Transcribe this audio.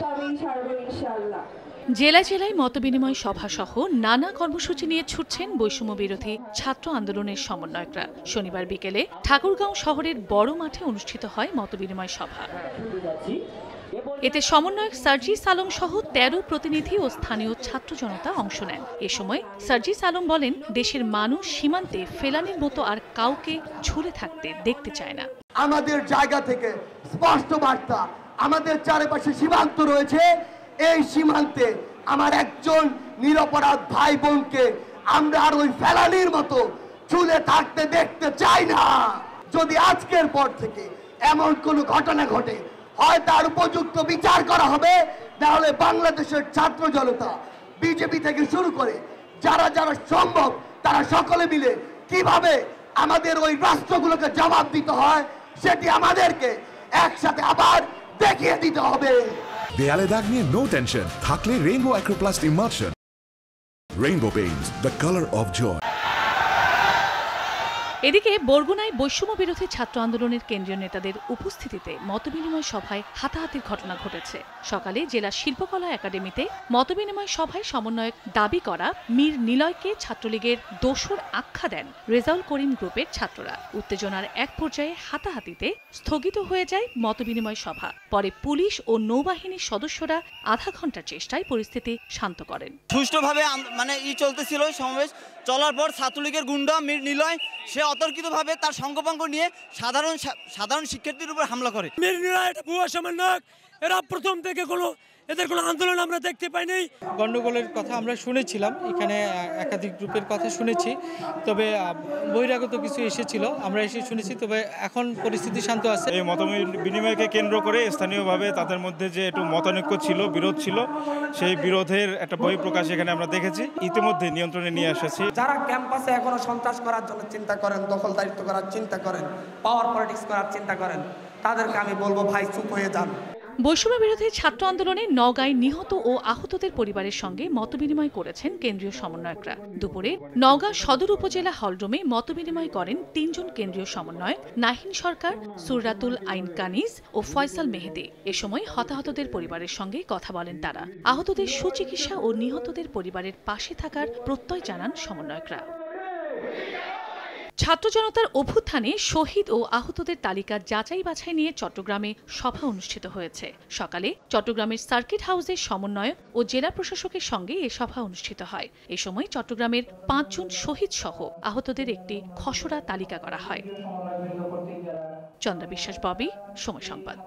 তবেই ছাড়বো ইনশাআল্লাহ। জেলায় জেলায় মতবিনিময় সভা সহ নানা কর্মসূচি নিয়ে ছুটছেন বৈষম্য বিরোধী ছাত্র আন্দোলনের সমন্বয়করা। শনিবার বিকেলে ঠাকুরগাঁও শহরের বড় মাঠে অনুষ্ঠিত হয় মতবিনিময় সভা। এতে সমন্বয়ক সার্জিস আলম সহ ১৩ প্রতিনিধি ও স্থানীয় ছাত্র জনতা অংশ নেন। এ সময় সার্জিস আলম বলেন, দেশের মানুষ সীমান্তে ফেলানির মতো আর কাউকে ঝুলে থাকতে দেখতে চায় না। আমাদের জায়গা থেকে স্পষ্ট বার্তা, আমাদের চারপাশে সীমান্ত রয়েছে, এই সীমান্তে আমার একজন নিরপরাধ ভাই বোনকে আমরা আর ওই ফেলানির মতো ঝুলে থাকতে দেখতে চাই না। যদি আজকের পর থেকে এমন কোনো ঘটনা ঘটে, হয় তার উপযুক্ত বিচার করা হবে, তাহলে বাংলাদেশের ছাত্র জনতা বিজেপি থেকে শুরু করে যারা যারা সম্ভব তারা সকলে মিলে কিভাবে আমাদের ওই রাষ্ট্রগুলোকে জবাব দিতে হয় সেটি আমাদেরকে একসাথে আবার দেখিয়ে দিতে হবে। দেয়ালে দাগ নিয়ে নো টেনশন, থাকলে rainbow acroplast emulsion. Rainbow paints, the colour of joy. এদিকে বরগুনায় বৈষম্য বিরোধী ছাত্র আন্দোলনের কেন্দ্রীয় নেতাদের উপস্থিতিতে মতবিনিময় সভায় হাতাহাতির ঘটনা ঘটেছে। সকালে জেলা শিল্পকলা একাডেমিতে মতবিনিময় সভায় সমন্বয়ক দাবি করা মীর নিলয়কে ছাত্রলীগের দোসর আখ্যা দেন রেজাউল করিম গ্রুপের ছাত্ররা। উত্তেজনার এক পর্যায়ে হাতাহাতিতে স্থগিত হয়ে যায় মতবিনিময় সভা। পরে পুলিশ ও নৌবাহিনীর সদস্যরা আধা ঘন্টার চেষ্টায় পরিস্থিতি শান্ত করেন। সুষ্ঠুভাবে চলতেছিল সমাবেশ, চলার পর ছাত্রলীগের গুন্ডা মীর নিলয় সে অতর্কিতভাবে তার সঙ্গপাঙ্গ নিয়ে সাধারণ শিক্ষার্থীর উপর হামলা করে। মীর নিলয় এটা ভুয়া সমন্বয়ক, এরা প্রথম থেকে এদের কোনো আন্দোলন আমরা দেখতে পাইনি। গন্ডগোলের কথা আমরা শুনেছিলাম, এখানে একাধিক গ্রুপের কথা শুনেছি, তবে বহিরাগত কিছু এসেছিল, আমরা এসে শুনেছি, তবে এখন পরিস্থিতি শান্ত আছে। এই মত বিনিময়কে কেন্দ্র করে স্থানীয়ভাবে তাদের মধ্যে যে একটু মতানৈক্য ছিল, বিরোধ ছিল, সেই বিরোধের একটা বহিঃপ্রকাশ এখানে আমরা দেখেছি। ইতিমধ্যে নিয়ন্ত্রণে নিয়ে এসেছি। যারা ক্যাম্পাসে এখনো সন্ত্রাস করার জন্য চিন্তা করেন, দখলদারিত্ব করার চিন্তা করেন, পাওয়ার পলিটিক্স করার চিন্তা করেন, তাদেরকে আমি বলবো ভাই চুপ হয়ে যান। বৈষম্য বিরোধী ছাত্র আন্দোলনে নওগাঁয় নিহত ও আহতদের পরিবারের সঙ্গে মতবিনিময় করেছেন কেন্দ্রীয় সমন্বয়করা। দুপুরে নওগাঁ সদর উপজেলা হলরুমে মতবিনিময় করেন ৩ জন কেন্দ্রীয় সমন্বয়ক নাহিন সরকার, সুরাতুল আইন কানিজ ও ফয়সাল মেহেদি। এ সময় হতাহতদের পরিবারের সঙ্গে কথা বলেন তারা। আহতদের সুচিকিৎসা ও নিহতদের পরিবারের পাশে থাকার প্রত্যয় জানান সমন্বয়করা। ছাত্র জনতার অভ্যুত্থানে শহীদ ও আহতদের তালিকা যাচাই বাছাই নিয়ে চট্টগ্রামে সভা অনুষ্ঠিত হয়েছে। সকালে চট্টগ্রামের সার্কিট হাউসের সমন্বয়ক ও জেলা প্রশাসকের সঙ্গে এ সভা অনুষ্ঠিত হয়। এ সময় চট্টগ্রামের ৫ জন শহীদ সহ আহতদের একটি খসড়া তালিকা করা হয়। চন্দ্রা বিশ্বাস, ববি, সময় সংবাদ।